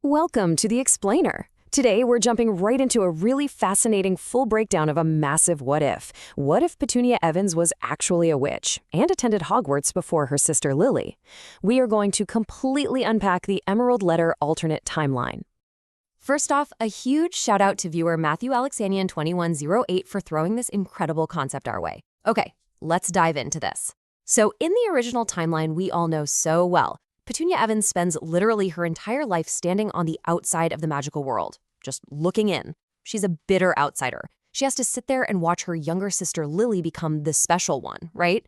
Welcome to the Explainer. Today, we're jumping right into a really fascinating full breakdown of a massive what if. What if Petunia Evans was actually a witch and attended Hogwarts before her sister Lily? We are going to completely unpack the Emerald Letter alternate timeline. First off, a huge shout out to viewer Matthew Alexanian 2108 for throwing this incredible concept our way. Okay, let's dive into this. So in the original timeline we all know so well, Petunia Evans spends literally her entire life standing on the outside of the magical world, just looking in. She's a bitter outsider. She has to sit there and watch her younger sister Lily become the special one, right?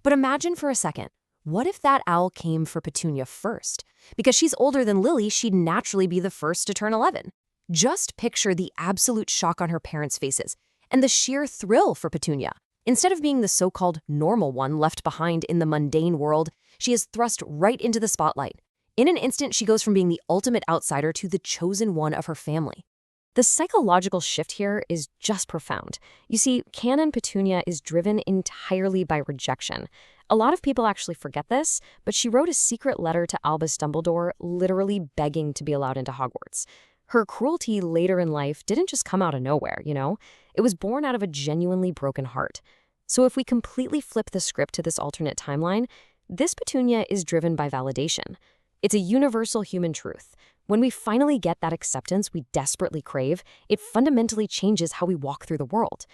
But imagine for a second, what if that owl came for Petunia first? Because she's older than Lily, she'd naturally be the first to turn 11. Just picture the absolute shock on her parents' faces and the sheer thrill for Petunia. Instead of being the so-called normal one left behind in the mundane world, she is thrust right into the spotlight. In an instant, she goes from being the ultimate outsider to the chosen one of her family. The psychological shift here is just profound. You see, canon Petunia is driven entirely by rejection. A lot of people actually forget this, but she wrote a secret letter to Albus Dumbledore, literally begging to be allowed into Hogwarts. Her cruelty later in life didn't just come out of nowhere, you know? It was born out of a genuinely broken heart. So if we completely flip the script to this alternate timeline, this Petunia is driven by validation. It's a universal human truth. When we finally get that acceptance we desperately crave, it fundamentally changes how we walk through the world.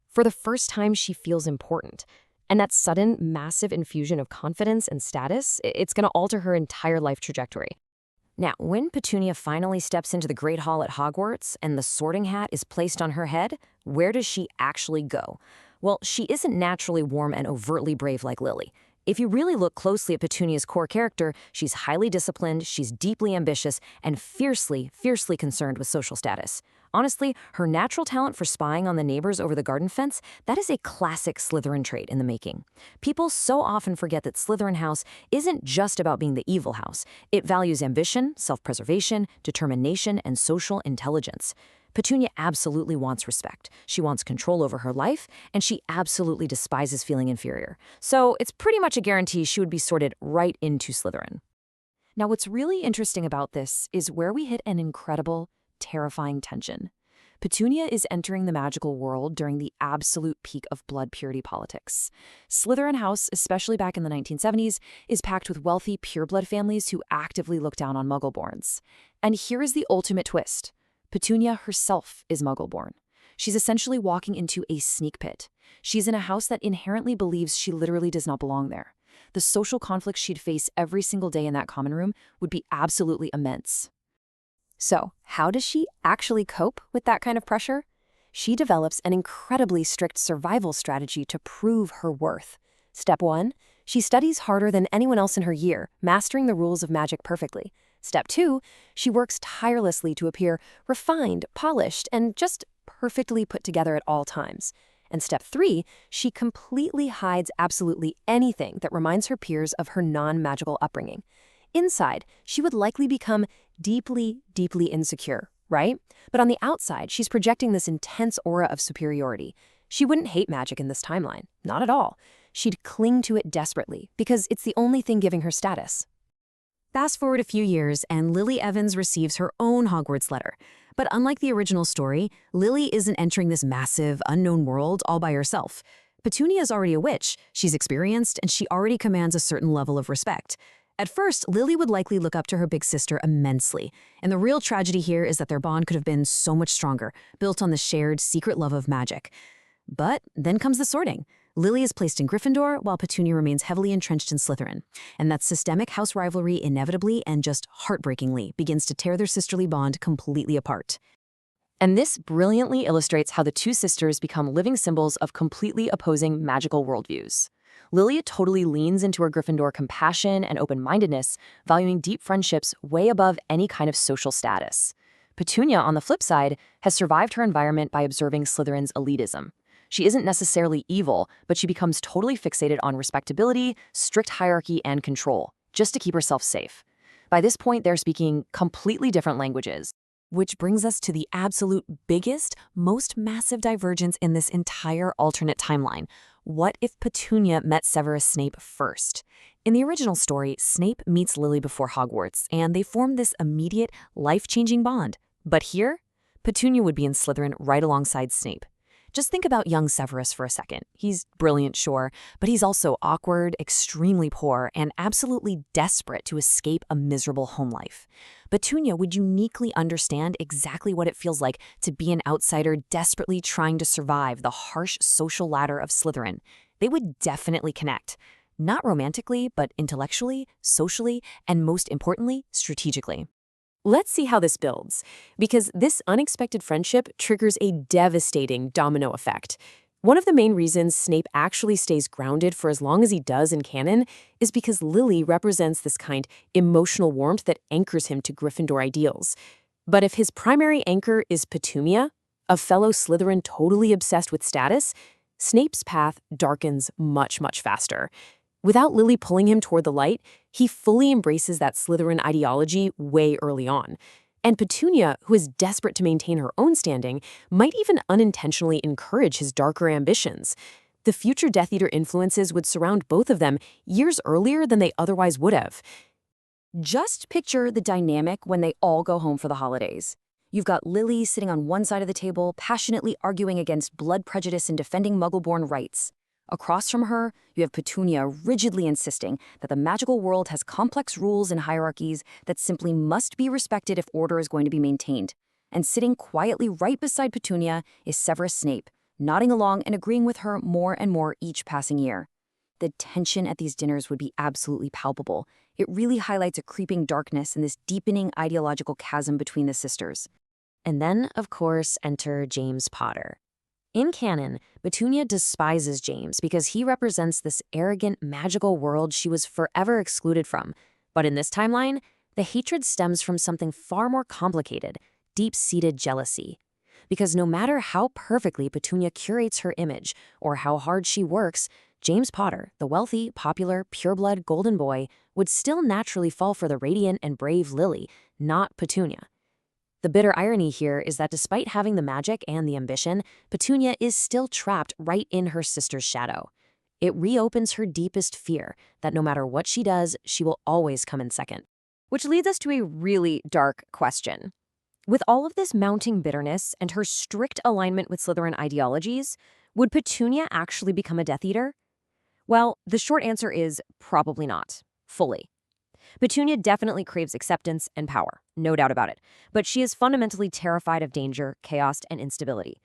For the first time, she feels important. And that sudden, massive infusion of confidence and status, it's going to alter her entire life trajectory. Now, when Petunia finally steps into the Great Hall at Hogwarts and the Sorting Hat is placed on her head, where does she actually go? Well, she isn't naturally warm and overtly brave like Lily. If you really look closely at Petunia's core character, she's highly disciplined, she's deeply ambitious, and fiercely concerned with social status. Honestly, her natural talent for spying on the neighbors over the garden fence, that is a classic Slytherin trait in the making. People so often forget that Slytherin House isn't just about being the evil house. It values ambition, self-preservation, determination, and social intelligence. Petunia absolutely wants respect. She wants control over her life, and she absolutely despises feeling inferior. So it's pretty much a guarantee she would be sorted right into Slytherin. Now, what's really interesting about this is where we hit an incredible, terrifying tension. Petunia is entering the magical world during the absolute peak of blood purity politics. Slytherin House, especially back in the 1970s, is packed with wealthy, pureblood families who actively look down on Muggle-borns. And here is the ultimate twist. Petunia herself is Muggle-born. She's essentially walking into a sneak pit. She's in a house that inherently believes she literally does not belong there. The social conflicts she'd face every single day in that common room would be absolutely immense. So, how does she actually cope with that kind of pressure? She develops an incredibly strict survival strategy to prove her worth. Step 1, she studies harder than anyone else in her year, mastering the rules of magic perfectly. Step 2, she works tirelessly to appear refined, polished, and just perfectly put together at all times. And step 3, she completely hides absolutely anything that reminds her peers of her non-magical upbringing. Inside, she would likely become deeply insecure, right? But on the outside, she's projecting this intense aura of superiority. She wouldn't hate magic in this timeline, not at all. She'd cling to it desperately because it's the only thing giving her status. Fast forward a few years, and Lily Evans receives her own Hogwarts letter. But unlike the original story, Lily isn't entering this massive, unknown world all by herself. Petunia is already a witch, she's experienced, and she already commands a certain level of respect. At first, Lily would likely look up to her big sister immensely. And the real tragedy here is that their bond could have been so much stronger, built on the shared, secret love of magic. But then comes the sorting. Lily is placed in Gryffindor, while Petunia remains heavily entrenched in Slytherin. And that systemic house rivalry inevitably and just heartbreakingly begins to tear their sisterly bond completely apart. And this brilliantly illustrates how the two sisters become living symbols of completely opposing magical worldviews. Lily totally leans into her Gryffindor compassion and open-mindedness, valuing deep friendships way above any kind of social status. Petunia, on the flip side, has survived her environment by observing Slytherin's elitism. She isn't necessarily evil, but she becomes totally fixated on respectability, strict hierarchy, and control, just to keep herself safe. By this point, they're speaking completely different languages. Which brings us to the absolute biggest, most massive divergence in this entire alternate timeline. What if Petunia met Severus Snape first? In the original story, Snape meets Lily before Hogwarts, and they form this immediate, life-changing bond. But here, Petunia would be in Slytherin right alongside Snape. Just think about young Severus for a second. He's brilliant, sure, but he's also awkward, extremely poor, and absolutely desperate to escape a miserable home life. Petunia would uniquely understand exactly what it feels like to be an outsider desperately trying to survive the harsh social ladder of Slytherin. They would definitely connect. Not romantically, but intellectually, socially, and most importantly, strategically. Let's see how this builds, because this unexpected friendship triggers a devastating domino effect. One of the main reasons Snape actually stays grounded for as long as he does in canon is because Lily represents this kind emotional warmth that anchors him to Gryffindor ideals. But if his primary anchor is Petunia, a fellow Slytherin totally obsessed with status, Snape's path darkens much, much faster. Without Lily pulling him toward the light, he fully embraces that Slytherin ideology way early on. And Petunia, who is desperate to maintain her own standing, might even unintentionally encourage his darker ambitions. The future Death Eater influences would surround both of them years earlier than they otherwise would have. Just picture the dynamic when they all go home for the holidays. You've got Lily sitting on one side of the table, passionately arguing against blood prejudice and defending Muggle-born rights. Across from her, you have Petunia rigidly insisting that the magical world has complex rules and hierarchies that simply must be respected if order is going to be maintained. And sitting quietly right beside Petunia is Severus Snape, nodding along and agreeing with her more and more each passing year. The tension at these dinners would be absolutely palpable. It really highlights a creeping darkness and this deepening ideological chasm between the sisters. And then, of course, enter James Potter. In canon, Petunia despises James because he represents this arrogant, magical world she was forever excluded from. But in this timeline, the hatred stems from something far more complicated, deep-seated jealousy. Because no matter how perfectly Petunia curates her image or how hard she works, James Potter, the wealthy, popular, pureblood golden boy, would still naturally fall for the radiant and brave Lily, not Petunia. The bitter irony here is that despite having the magic and the ambition, Petunia is still trapped right in her sister's shadow. It reopens her deepest fear that no matter what she does, she will always come in second. Which leads us to a really dark question. With all of this mounting bitterness and her strict alignment with Slytherin ideologies, would Petunia actually become a Death Eater? Well, the short answer is probably not, fully. Petunia definitely craves acceptance and power, no doubt about it, but she is fundamentally terrified of danger, chaos, and instability.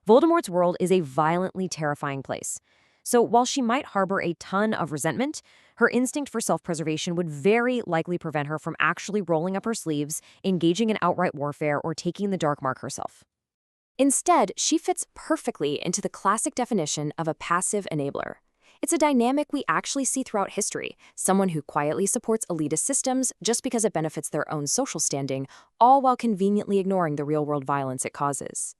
Voldemort's world is a violently terrifying place. So while she might harbor a ton of resentment, her instinct for self-preservation would very likely prevent her from actually rolling up her sleeves, engaging in outright warfare, or taking the dark mark herself. Instead, she fits perfectly into the classic definition of a passive enabler. It's a dynamic we actually see throughout history, someone who quietly supports elitist systems just because it benefits their own social standing, all while conveniently ignoring the real-world violence it causes.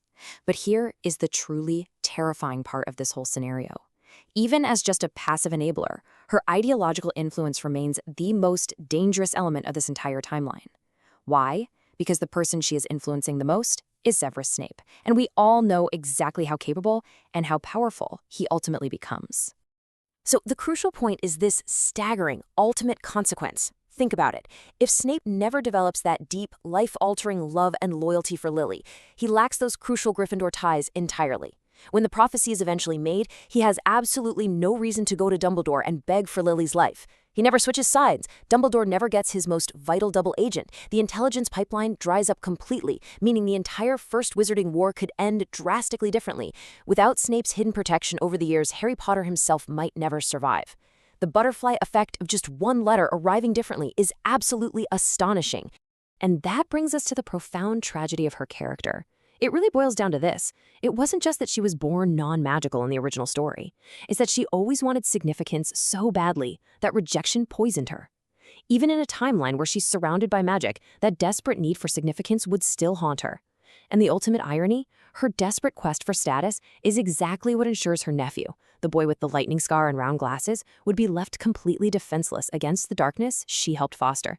But here is the truly terrifying part of this whole scenario. Even as just a passive enabler, her ideological influence remains the most dangerous element of this entire timeline. Why? Because the person she is influencing the most is Severus Snape, and we all know exactly how capable and how powerful he ultimately becomes. So the crucial point is this staggering, ultimate consequence. Think about it. If Snape never develops that deep, life-altering love and loyalty for Lily, he lacks those crucial Gryffindor ties entirely. When the prophecy is eventually made, he has absolutely no reason to go to Dumbledore and beg for Lily's life. He never switches sides. Dumbledore never gets his most vital double agent. The intelligence pipeline dries up completely, meaning the entire First Wizarding War could end drastically differently. Without Snape's hidden protection over the years, Harry Potter himself might never survive. The butterfly effect of just one letter arriving differently is absolutely astonishing. And that brings us to the profound tragedy of her character. It really boils down to this. It wasn't just that she was born non-magical in the original story. It's that she always wanted significance so badly that rejection poisoned her. Even in a timeline where she's surrounded by magic, that desperate need for significance would still haunt her. And the ultimate irony? Her desperate quest for status is exactly what ensures her nephew, the boy with the lightning scar and round glasses, would be left completely defenseless against the darkness she helped foster.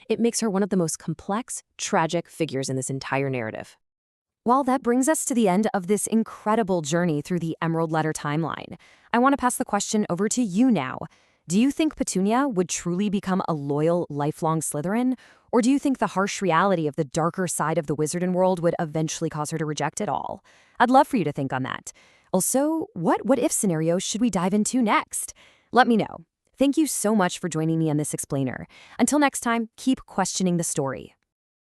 It makes her one of the most complex, tragic figures in this entire narrative. Well, that brings us to the end of this incredible journey through the Emerald Letter timeline. I want to pass the question over to you now. Do you think Petunia would truly become a loyal, lifelong Slytherin? Or do you think the harsh reality of the darker side of the wizarding world would eventually cause her to reject it all? I'd love for you to think on that. Also, what if scenarios should we dive into next? Let me know. Thank you so much for joining me on this explainer. Until next time, keep questioning the story.